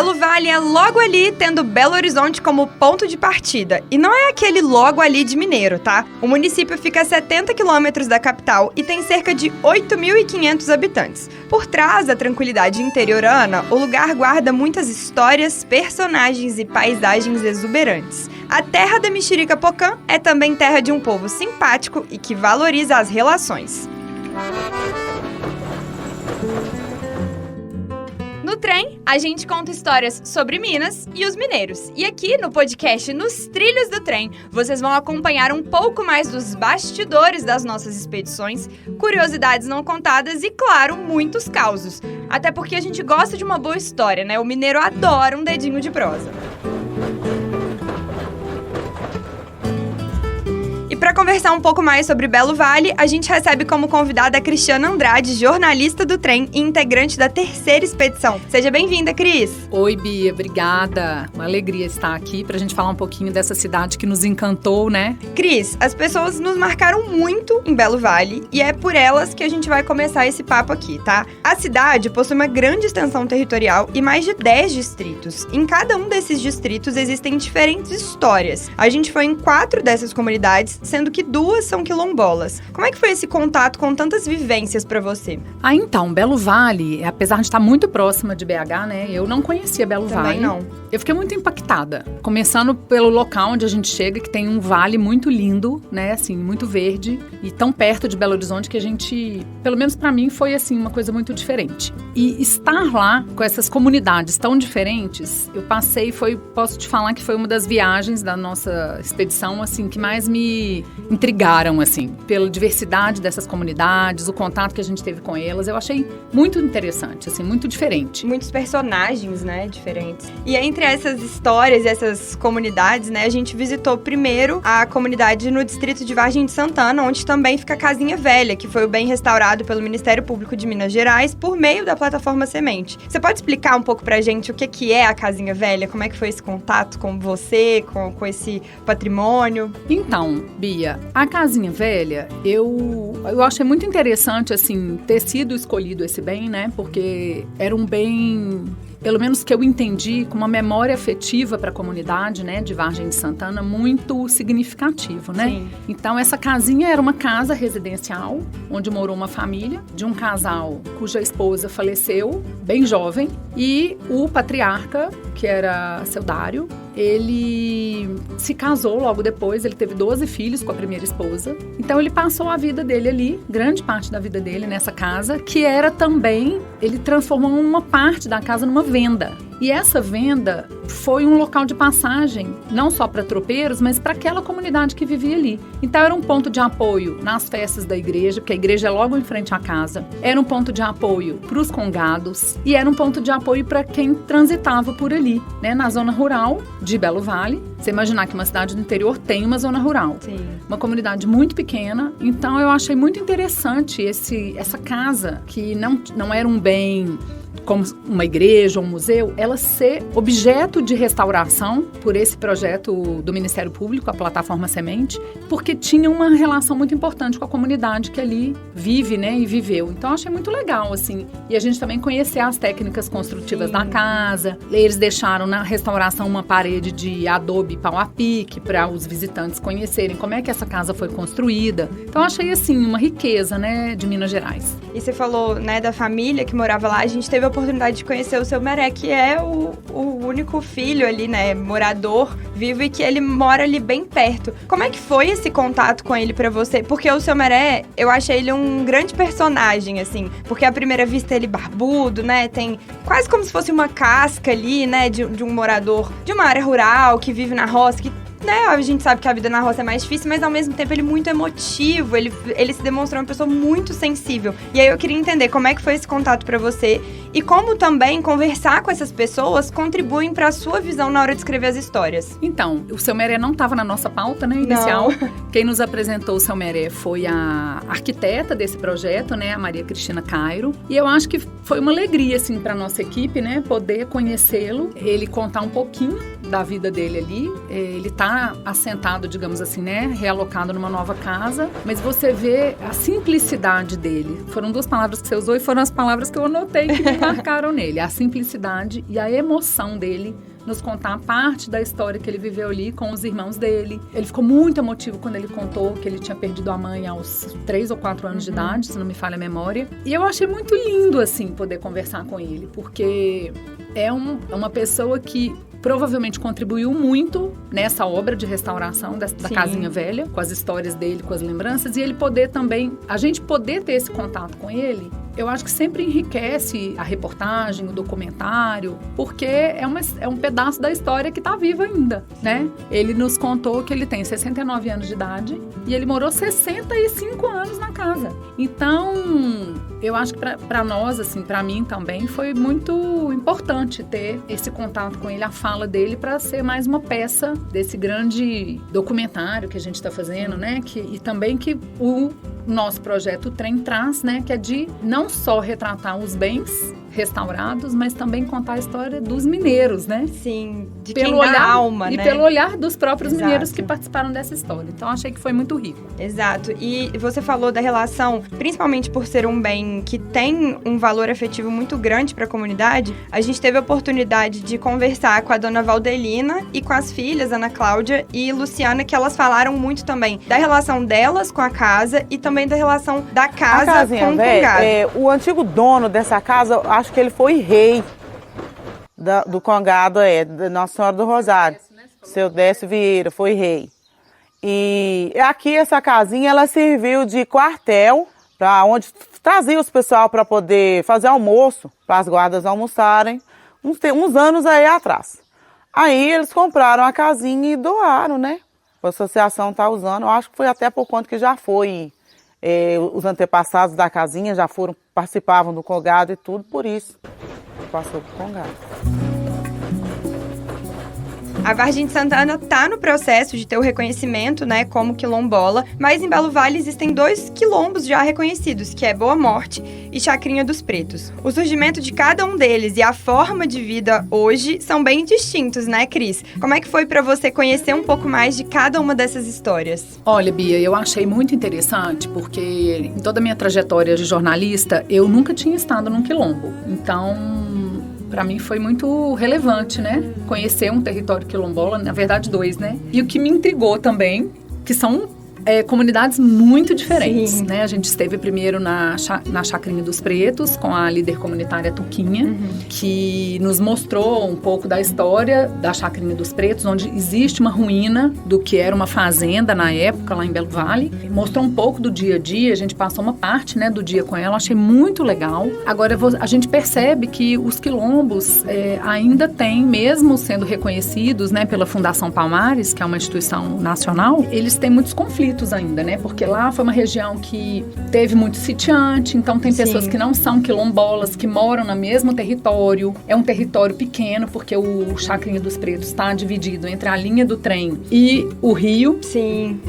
Belo Vale é logo ali, tendo Belo Horizonte como ponto de partida. E não é aquele logo ali de Mineiro, tá? O município fica a 70 quilômetros da capital e tem cerca de 8.500 habitantes. Por trás da tranquilidade interiorana, o lugar guarda muitas histórias, personagens e paisagens exuberantes. A terra da Mexerica Pocã é também terra de um povo simpático e que valoriza as relações. No trem, a gente conta histórias sobre Minas e os mineiros. E aqui no podcast Nos Trilhos do Trem, vocês vão acompanhar um pouco mais dos bastidores das nossas expedições, curiosidades não contadas e, claro, muitos causos. Até porque a gente gosta de uma boa história, né? O mineiro adora um dedinho de prosa. Para conversar um pouco mais sobre Belo Vale, a gente recebe como convidada a Cristiana Andrade, jornalista do trem e integrante da terceira expedição. Seja bem-vinda, Cris! Oi, Bia, obrigada. Uma alegria estar aqui para a gente falar um pouquinho dessa cidade que nos encantou, né? Cris, as pessoas nos marcaram muito em Belo Vale e é por elas que a gente vai começar esse papo aqui, tá? A cidade possui uma grande extensão territorial e mais de 10 distritos. Em cada um desses distritos existem diferentes histórias. A gente foi em 4 dessas comunidades, sendo que 2 são quilombolas. Como é que foi esse contato com tantas vivências para você? Então, Belo Vale, apesar de estar muito próxima de BH, né, eu não conhecia Belo Vale. Também não. Eu fiquei muito impactada, começando pelo local onde a gente chega, que tem um vale muito lindo, né, assim, muito verde, e tão perto de Belo Horizonte que a gente, pelo menos para mim, foi, assim, uma coisa muito diferente. E estar lá, com essas comunidades tão diferentes, eu passei, posso te falar que foi uma das viagens da nossa expedição, assim, que mais me intrigaram, assim, pela diversidade dessas comunidades, o contato que a gente teve com elas. Eu achei muito interessante, assim, muito diferente. Muitos personagens, né, diferentes. E entre essas histórias e essas comunidades, né, a gente visitou primeiro a comunidade no distrito de Vargem de Santana, onde também fica a Casinha Velha, que foi o bem restaurado pelo Ministério Público de Minas Gerais por meio da plataforma Semente. Você pode explicar um pouco pra gente o que é a Casinha Velha? Como é que foi esse contato com você, com esse patrimônio? Então, Bia, a Casinha Velha, eu achei muito interessante, assim, ter sido escolhido esse bem, né? Porque era um bem, pelo menos que eu entendi, com uma memória afetiva para a comunidade, né, de Vargem de Santana, muito significativo, né? Sim. Então, essa casinha era uma casa residencial, onde morou uma família de um casal cuja esposa faleceu bem jovem, e o patriarca, que era seu Dário, ele se casou logo depois, ele teve 12 filhos com a primeira esposa. Então ele passou a vida dele ali, grande parte da vida dele nessa casa, que era também, ele transformou uma parte da casa numa venda. E essa venda foi um local de passagem, não só para tropeiros, mas para aquela comunidade que vivia ali. Então era um ponto de apoio nas festas da igreja, porque a igreja é logo em frente à casa. Era um ponto de apoio para os congados e era um ponto de apoio para quem transitava por ali, né, na zona rural de Belo Vale. Você imaginar que uma cidade do interior tem uma zona rural. Sim. Uma comunidade muito pequena. Então eu achei muito interessante essa casa, que não era um bem como uma igreja ou um museu, ela ser objeto de restauração por esse projeto do Ministério Público, a plataforma Semente, porque tinha uma relação muito importante com a comunidade que ali vive, né, e viveu. Então, eu achei muito legal, assim. E a gente também conhecer as técnicas construtivas Sim. da casa. Eles deixaram na restauração uma parede de adobe pau a pique para os visitantes conhecerem como é que essa casa foi construída. Então, eu achei, assim, uma riqueza, né, de Minas Gerais. E você falou, né, da família que morava lá. A gente teve a oportunidade de conhecer o seu Meré, que é o único filho ali, né, morador vivo, e que ele mora ali bem perto. Como é que foi esse contato com ele pra você? Porque o seu Meré, eu achei ele um grande personagem, assim, porque à primeira vista ele barbudo, né, tem quase como se fosse uma casca ali, né, de um morador de uma área rural, que vive na roça, que, né, a gente sabe que a vida na roça é mais difícil, mas ao mesmo tempo ele é muito emotivo, ele se demonstrou uma pessoa muito sensível. E aí eu queria entender como é que foi esse contato pra você e como também conversar com essas pessoas contribuem pra sua visão na hora de escrever as histórias. Então, o seu Meré não estava na nossa pauta, né, inicial. Não. Quem nos apresentou o seu Meré foi a arquiteta desse projeto, né, a Maria Cristina Cairo. E eu acho que foi uma alegria, assim, pra nossa equipe, né, poder conhecê-lo, ele contar um pouquinho da vida dele ali. Ele está assentado, digamos assim, né? Realocado numa nova casa. Mas você vê a simplicidade dele. Foram 2 palavras que você usou e foram as palavras que eu anotei que me marcaram nele. A simplicidade e a emoção dele nos contar parte da história que ele viveu ali com os irmãos dele. Ele ficou muito emotivo quando ele contou que ele tinha perdido a mãe aos 3 ou 4 anos de idade, se não me falha a memória. E eu achei muito lindo, assim, poder conversar com ele, porque é uma pessoa que provavelmente contribuiu muito nessa obra de restauração da casinha velha, com as histórias dele, com as lembranças, e ele poder também, a gente poder ter esse contato com ele, eu acho que sempre enriquece a reportagem, o documentário, porque é um pedaço da história que está viva ainda, né? Ele nos contou que ele tem 69 anos de idade e ele morou 65 anos na casa. Então, eu acho que para nós, assim, para mim também, foi muito importante ter esse contato com ele, a fala dele, para ser mais uma peça desse grande documentário que a gente está fazendo, né? E também que o nosso projeto o Trem traz, né? Que é de não só retratar os bens restaurados, mas também contar a história dos mineiros, né? Sim, de pelo quem olhar, dá alma, e né? pelo olhar dos próprios Exato. mineiros que participaram dessa história. Então, achei que foi muito rico. Exato. E você falou da relação, principalmente por ser um bem que tem um valor afetivo muito grande para a comunidade, a gente teve a oportunidade de conversar com a dona Valdelina e com as filhas, Ana Cláudia e Luciana, que elas falaram muito também da relação delas com a casa e também da relação da casa com o Congado. O antigo dono dessa casa, acho que ele foi rei do Congado, da Nossa Senhora do Rosário. Seu Décio Vieira foi rei. E aqui essa casinha, ela serviu de quartel, para onde trazia os pessoal para poder fazer almoço, para as guardas almoçarem, uns anos aí atrás. Aí eles compraram a casinha e doaram, né? A associação está usando, eu acho que foi até por conta que já foi, os antepassados da casinha já participavam do Congado e tudo, por isso passou pro Congado. A Vargem de Santana está no processo de ter o reconhecimento, né, como quilombola, mas em Belo Vale existem 2 quilombos já reconhecidos, que é Boa Morte e Chacrinha dos Pretos. O surgimento de cada um deles e a forma de vida hoje são bem distintos, né, Cris? Como é que foi para você conhecer um pouco mais de cada uma dessas histórias? Olha, Bia, eu achei muito interessante, porque em toda a minha trajetória de jornalista, eu nunca tinha estado num quilombo. Então, para mim foi muito relevante, né? Conhecer um território quilombola, na verdade 2, né? E o que me intrigou também, que são comunidades muito diferentes, Sim. né? A gente esteve primeiro na Chacrinha dos Pretos, com a líder comunitária Tuquinha, que nos mostrou um pouco da história da Chacrinha dos Pretos, onde existe uma ruína do que era uma fazenda na época, lá em Belo Vale. Mostrou um pouco do dia a dia, a gente passou uma parte, né, do dia com ela, achei muito legal. Agora, a gente percebe que os quilombos ainda têm, mesmo sendo reconhecidos, né, pela Fundação Palmares, que é uma instituição nacional, eles têm muitos conflitos ainda, né? Porque lá foi uma região que teve muito sitiante, então tem pessoas que não são quilombolas, que moram no mesmo território. É um território pequeno, porque o Chacrinha dos Pretos está dividido entre a linha do trem e o rio. Sim.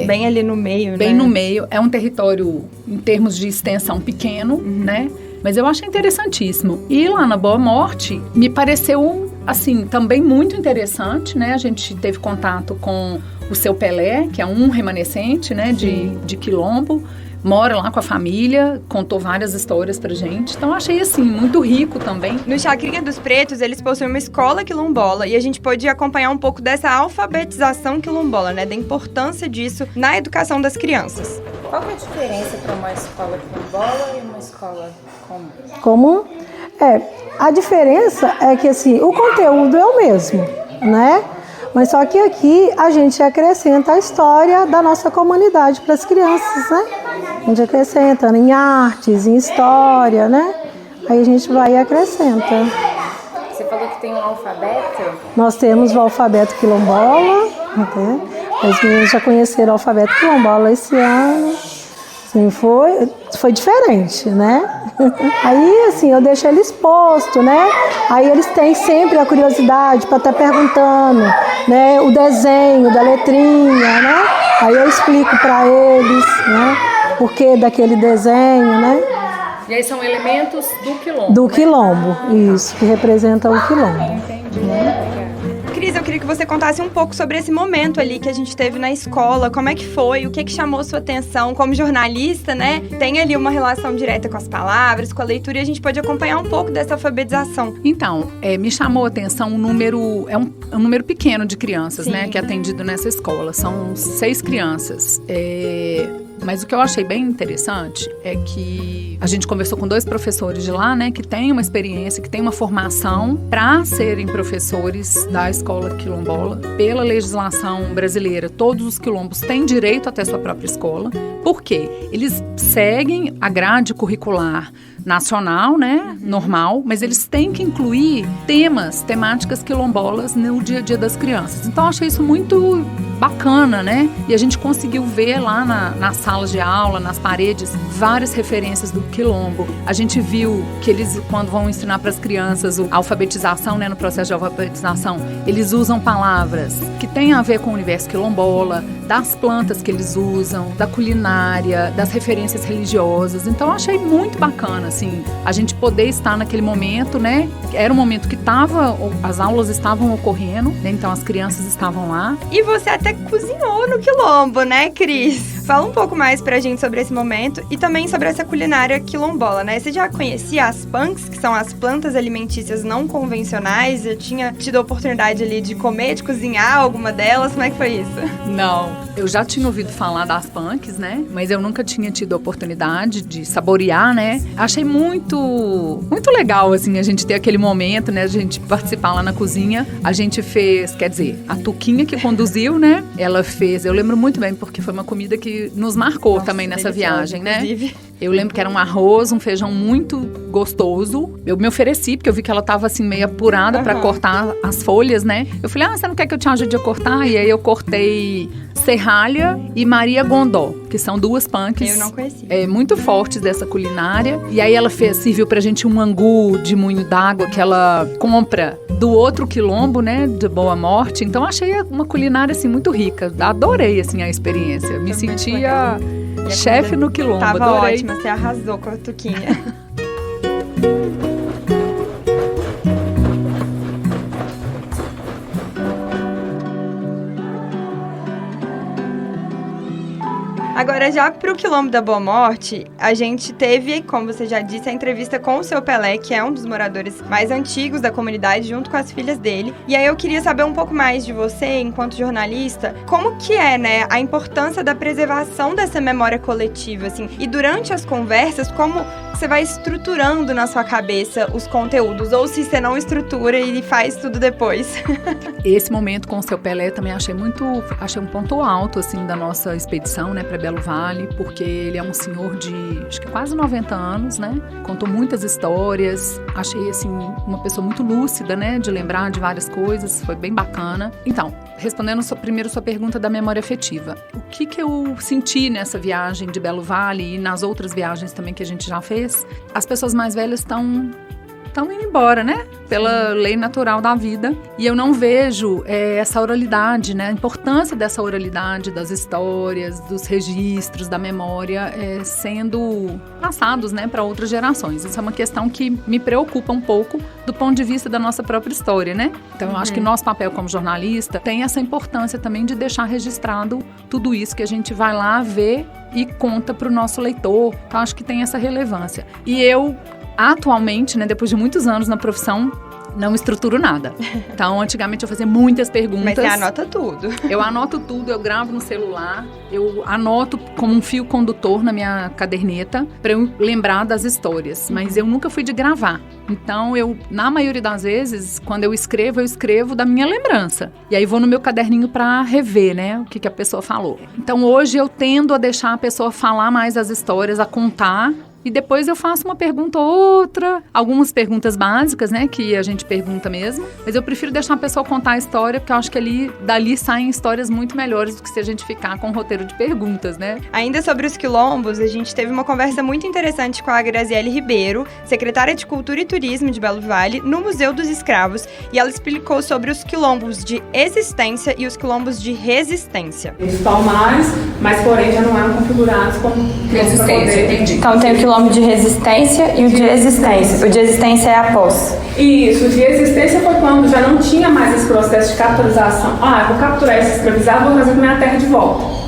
Bem ali no meio, bem né? no meio. É um território, em termos de extensão, pequeno, né? Mas eu achei interessantíssimo. E lá na Boa Morte, me pareceu, assim, também muito interessante, né? A gente teve contato com o seu Pelé, que é um remanescente, né, de quilombo, mora lá com a família, contou várias histórias pra gente. Então, achei, assim, muito rico também. No Chacrinha dos Pretos, eles possuem uma escola quilombola e a gente pôde acompanhar um pouco dessa alfabetização quilombola, né, da importância disso na educação das crianças. Qual que é a diferença para uma escola quilombola e uma escola comum? Comum? A diferença é que, assim, o conteúdo é o mesmo, né? Mas só que aqui a gente acrescenta a história da nossa comunidade para as crianças, né? A gente acrescenta em artes, em história, né? Aí a gente vai e acrescenta. Você falou que tem um alfabeto? Nós temos o alfabeto quilombola, né? As meninas já conheceram o alfabeto quilombola esse ano. Assim, foi diferente, né? Aí, assim, eu deixo ele exposto, né? Aí eles têm sempre a curiosidade para estar perguntando, né? O desenho da letrinha, né? Aí eu explico para eles, né? O porquê daquele desenho, né? E aí são elementos do quilombo. Do quilombo, isso, que representa o quilombo. Entendi. Cris, eu queria que você contasse um pouco sobre esse momento ali que a gente teve na escola, como é que foi, o que chamou sua atenção como jornalista, né? Tem ali uma relação direta com as palavras, com a leitura, e a gente pode acompanhar um pouco dessa alfabetização. Então, me chamou a atenção um número pequeno de crianças, né, que é atendido nessa escola. São 6 crianças. Mas o que eu achei bem interessante é que a gente conversou com 2 professores de lá, né, que têm uma experiência, que têm uma formação para serem professores da escola quilombola. Pela legislação brasileira, todos os quilombos têm direito a ter sua própria escola. Por quê? Eles seguem a grade curricular nacional, né, normal, mas eles têm que incluir temáticas quilombolas no dia a dia das crianças. Então, eu achei isso muito bacana, né? E a gente conseguiu ver lá nas salas de aula, nas paredes, várias referências do quilombo. A gente viu que eles, quando vão ensinar para as crianças a alfabetização, né, no processo de alfabetização, eles usam palavras que têm a ver com o universo quilombola, das plantas que eles usam, da culinária, das referências religiosas. Então, eu achei muito bacana, assim, a gente poder estar naquele momento, né? Era um momento que as aulas estavam ocorrendo, né? Então as crianças estavam lá. E você até cozinhou no quilombo, né, Cris? Fala um pouco mais pra gente sobre esse momento e também sobre essa culinária quilombola, né? Você já conhecia as punks, que são as plantas alimentícias não convencionais? Já tinha tido a oportunidade ali de comer, de cozinhar alguma delas? Como é que foi isso? Não, eu já tinha ouvido falar das punks, né? Mas eu nunca tinha tido a oportunidade de saborear, né? Achei muito legal, assim, a gente ter aquele momento, né? A gente participar lá na cozinha. A gente fez, quer dizer, a Tuquinha que conduziu, né? Ela fez, eu lembro muito bem, porque foi uma comida que nos marcou também nessa viagem, inclusive, né? Eu lembro que era um arroz, um feijão muito gostoso. Eu me ofereci, porque eu vi que ela tava assim meio apurada pra cortar as folhas, né? Eu falei, você não quer que eu te ajude a cortar? E aí eu cortei serralha e Maria Gondó, que são 2 punks. Eu não conhecia. Muito fortes dessa culinária. E aí ela serviu pra gente um angu de moinho d'água que ela compra do outro quilombo, né, de Boa Morte. Então achei uma culinária assim muito rica. Adorei assim a experiência. Me sentia chefe no quilombo. Tava adorei. Ótima, você arrasou com a Tuquinha. Agora, já pro Quilombo da Boa Morte, a gente teve, como você já disse, a entrevista com o seu Pelé, que é um dos moradores mais antigos da comunidade, junto com as filhas dele. E aí eu queria saber um pouco mais de você, enquanto jornalista, como que é, né, a importância da preservação dessa memória coletiva, assim, e durante as conversas, como você vai estruturando na sua cabeça os conteúdos, ou se você não estrutura e faz tudo depois. Esse momento com o seu Pelé também achei um ponto alto, assim, da nossa expedição, né, para Belo Vale, porque ele é um senhor de, acho que quase 90 anos, né, contou muitas histórias, achei, assim, uma pessoa muito lúcida, né, de lembrar de várias coisas, foi bem bacana. Então, respondendo primeiro sua pergunta da memória afetiva, o que eu senti nessa viagem de Belo Vale e nas outras viagens também que a gente já fez? As pessoas mais velhas estão indo embora, né? Pela lei natural da vida. E eu não vejo essa oralidade, né? A importância dessa oralidade, das histórias, dos registros, da memória sendo passados, né, para outras gerações. Isso é uma questão que me preocupa um pouco do ponto de vista da nossa própria história, né? Então, eu acho que nosso papel como jornalista tem essa importância também de deixar registrado tudo isso que a gente vai lá ver e conta para o nosso leitor. Então, acho que tem essa relevância. E eu, atualmente, né, depois de muitos anos na profissão, não estruturo nada. Então, antigamente eu fazia muitas perguntas. Mas você anota tudo. Eu anoto tudo, eu gravo no celular, eu anoto como um fio condutor na minha caderneta para eu lembrar das histórias. Mas eu nunca fui de gravar. Então, na maioria das vezes, quando eu escrevo da minha lembrança. E aí vou no meu caderninho para rever, né, o que a pessoa falou. Então, hoje eu tendo a deixar a pessoa falar mais as histórias, a contar. E depois eu faço uma pergunta ou outra, algumas perguntas básicas, né, que a gente pergunta mesmo. Mas eu prefiro deixar a pessoa contar a história, porque eu acho que dali saem histórias muito melhores do que se a gente ficar com um roteiro de perguntas, né? Ainda sobre os quilombos, a gente teve uma conversa muito interessante com a Graziele Ribeiro, secretária de Cultura e Turismo de Belo Vale, no Museu dos Escravos, e ela explicou sobre os quilombos de existência e os quilombos de resistência. Eles palmares, mas porém já não eram configurados como resistência, entendi. Então tem o quilombo quilombo de resistência e o de existência. O de existência é após. Isso, o de existência foi quando já não tinha mais esse processo de capitalização. Eu vou capturar esse escravizado, vou trazer para minha terra de volta.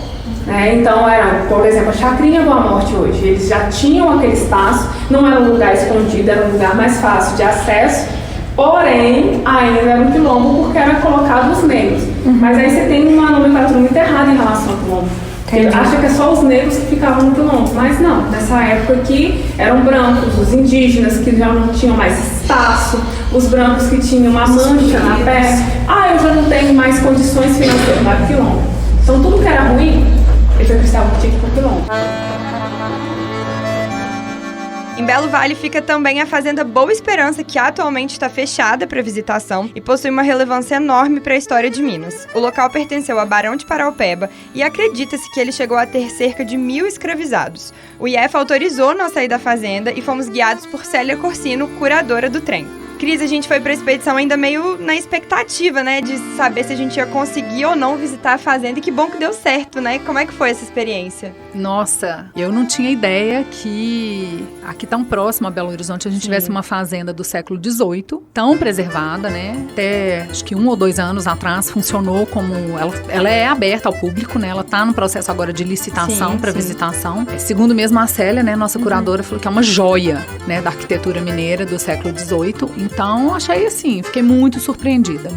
Então era, por exemplo, a Chacrinha Boa Morte hoje. Eles já tinham aquele espaço, não era um lugar escondido, era um lugar mais fácil de acesso. Porém, ainda era um quilombo porque era colocado os negros. Mas aí você tem uma nomenclatura muito errada em relação ao quilombo. Ele acha que é só os negros que ficavam no quilombo, mas não. Nessa época aqui eram brancos, os indígenas que já não tinham mais espaço, os brancos que tinham uma mancha na perna. Eu já não tenho mais condições financeiras para o quilombo. Então tudo que era ruim, eles acreditavam que tinha que ir para o quilombo. Em Belo Vale fica também a Fazenda Boa Esperança, que atualmente está fechada para visitação e possui uma relevância enorme para a história de Minas. O local pertenceu a Barão de Paraupeba e acredita-se que ele chegou a ter cerca de 1.000 escravizados. O IEF autorizou nós sair da fazenda e fomos guiados por Célia Corsino, curadora do trem. Cris, a gente foi pra expedição ainda meio na expectativa, né, de saber se a gente ia conseguir ou não visitar a fazenda, e que bom que deu certo, né? Como é que foi essa experiência? Nossa, eu não tinha ideia que aqui tão próximo a Belo Horizonte a gente tivesse uma fazenda do século XVIII, tão preservada, né? Até acho que 1 ou 2 anos atrás funcionou como... Ela é aberta ao público, né? Ela tá no processo agora de licitação para visitação. Segundo mesmo a Célia, né, nossa curadora, falou que é uma joia, né, da arquitetura mineira do século XVIII. Então, achei assim, fiquei muito surpreendida.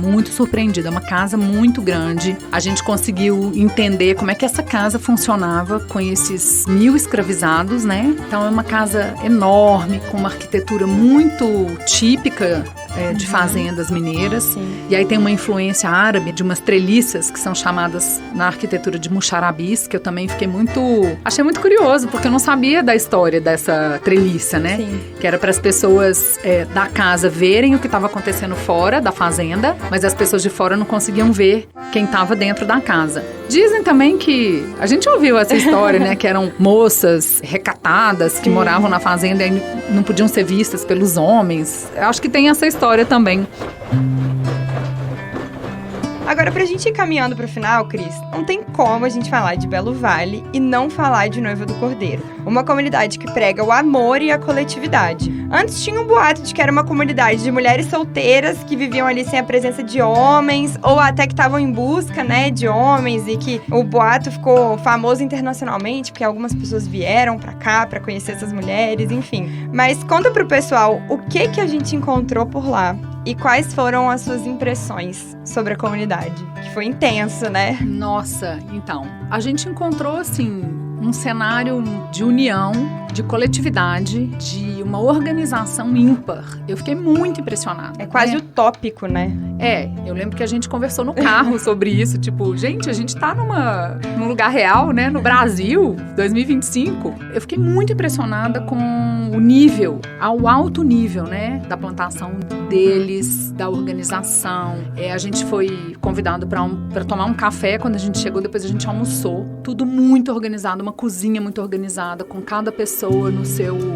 Uma casa muito grande. A gente conseguiu entender como é que essa casa funcionava com esses 1.000 escravizados, né? Então, é uma casa enorme, com uma arquitetura muito típica de fazendas mineiras. Sim. E aí tem uma influência árabe de umas treliças que são chamadas na arquitetura de muxarabis, que eu também achei muito curioso, porque eu não sabia da história dessa treliça, né? Sim. Que era para as pessoas da casa verem o que estava acontecendo fora da fazenda, mas as pessoas de fora não conseguiam ver quem estava dentro da casa. Dizem também que a gente ouviu essa história, né? Que eram moças recatadas que moravam na fazenda e não podiam ser vistas pelos homens. Eu acho que tem essa história também. Agora, pra gente ir caminhando pro final, Cris, não tem como a gente falar de Belo Vale e não falar de Noiva do Cordeiro, uma comunidade que prega o amor e a coletividade. Antes tinha um boato de que era uma comunidade de mulheres solteiras que viviam ali sem a presença de homens, ou até que estavam em busca, né, de homens, e que o boato ficou famoso internacionalmente, porque algumas pessoas vieram pra cá pra conhecer essas mulheres, enfim. Mas conta pro pessoal o que a gente encontrou por lá. E quais foram as suas impressões sobre a comunidade? Que foi intenso, né? Nossa, então, a gente encontrou, assim, um cenário de união, de coletividade, de uma organização ímpar. Eu fiquei muito impressionada. É quase utópico, né? Eu lembro que a gente conversou no carro sobre isso, tipo, gente, a gente tá num lugar real, né, no Brasil, 2025. Eu fiquei muito impressionada com o nível, ao alto nível, né, da plantação deles, da organização. A gente foi convidado para tomar um café quando a gente chegou, depois a gente almoçou. Tudo muito organizado, uma cozinha muito organizada, com cada pessoa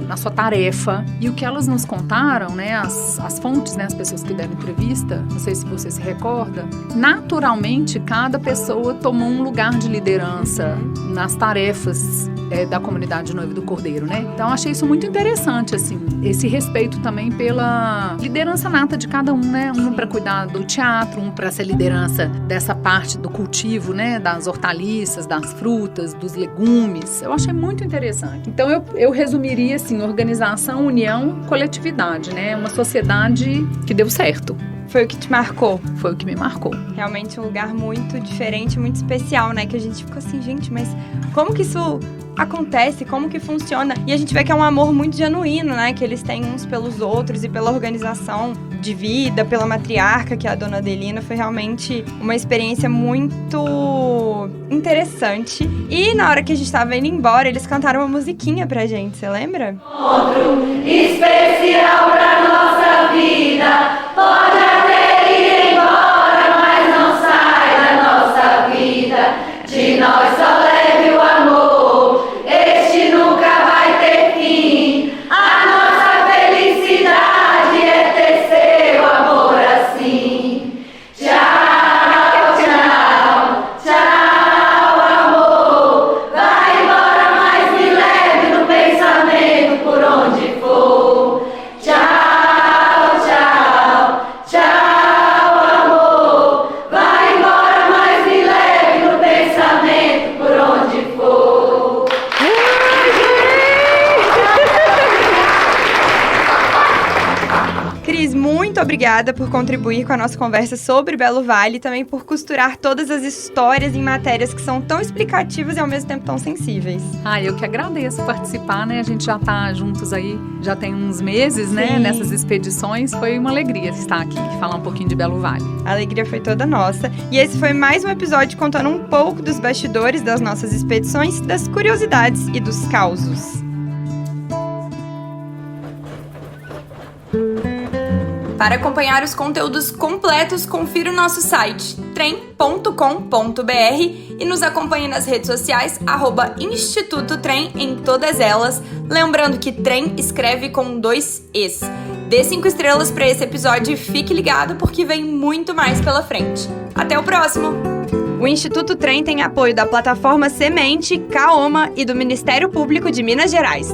na sua tarefa. E o que elas nos contaram, né, as fontes, né, as pessoas que deram entrevista, não sei se você se recorda, naturalmente cada pessoa tomou um lugar de liderança nas tarefas da comunidade Noiva do Cordeiro, né? Então achei isso muito interessante, assim, esse respeito também pela liderança nata de cada um, né? Um para cuidar do teatro, um para ser liderança dessa parte do cultivo, né? Das hortaliças, das frutas, dos legumes. Eu achei muito interessante. Então eu resumiria assim, organização, união, coletividade, né? Uma sociedade que deu certo. Foi o que te marcou? Foi o que me marcou. Realmente um lugar muito diferente, muito especial, né? Que a gente ficou assim, gente, mas como que isso acontece? Como que funciona? E a gente vê que é um amor muito genuíno, né? Que eles têm uns pelos outros e pela organização de vida, pela matriarca, que é a dona Adelina. Foi realmente uma experiência muito interessante. E na hora que a gente tava indo embora, eles cantaram uma musiquinha pra gente, você lembra? Encontro especial pra nossa vida. Pode até ir embora, mas não sai da nossa vida. De nós só leve o amor, este nunca vai ter fim. A nossa felicidade é ter seu amor assim. Tchau, tchau, tchau, amor. Vai embora, mas me leve no pensamento. obrigada por contribuir com a nossa conversa sobre Belo Vale e também por costurar todas as histórias em matérias que são tão explicativas e ao mesmo tempo tão sensíveis. Eu que agradeço participar, né? A gente já tá juntos aí, já tem uns meses, né? Nessas expedições. Foi uma alegria estar aqui e falar um pouquinho de Belo Vale. A alegria foi toda nossa. E esse foi mais um episódio contando um pouco dos bastidores das nossas expedições, das curiosidades e dos causos. Para acompanhar os conteúdos completos, confira o nosso site trem.com.br e nos acompanhe nas redes sociais @Instituto Trem em todas elas. Lembrando que Trem escreve com 2 Es. Dê 5 estrelas para esse episódio e fique ligado porque vem muito mais pela frente. Até o próximo! O Instituto Trem tem apoio da plataforma Semente, Kaoma e do Ministério Público de Minas Gerais.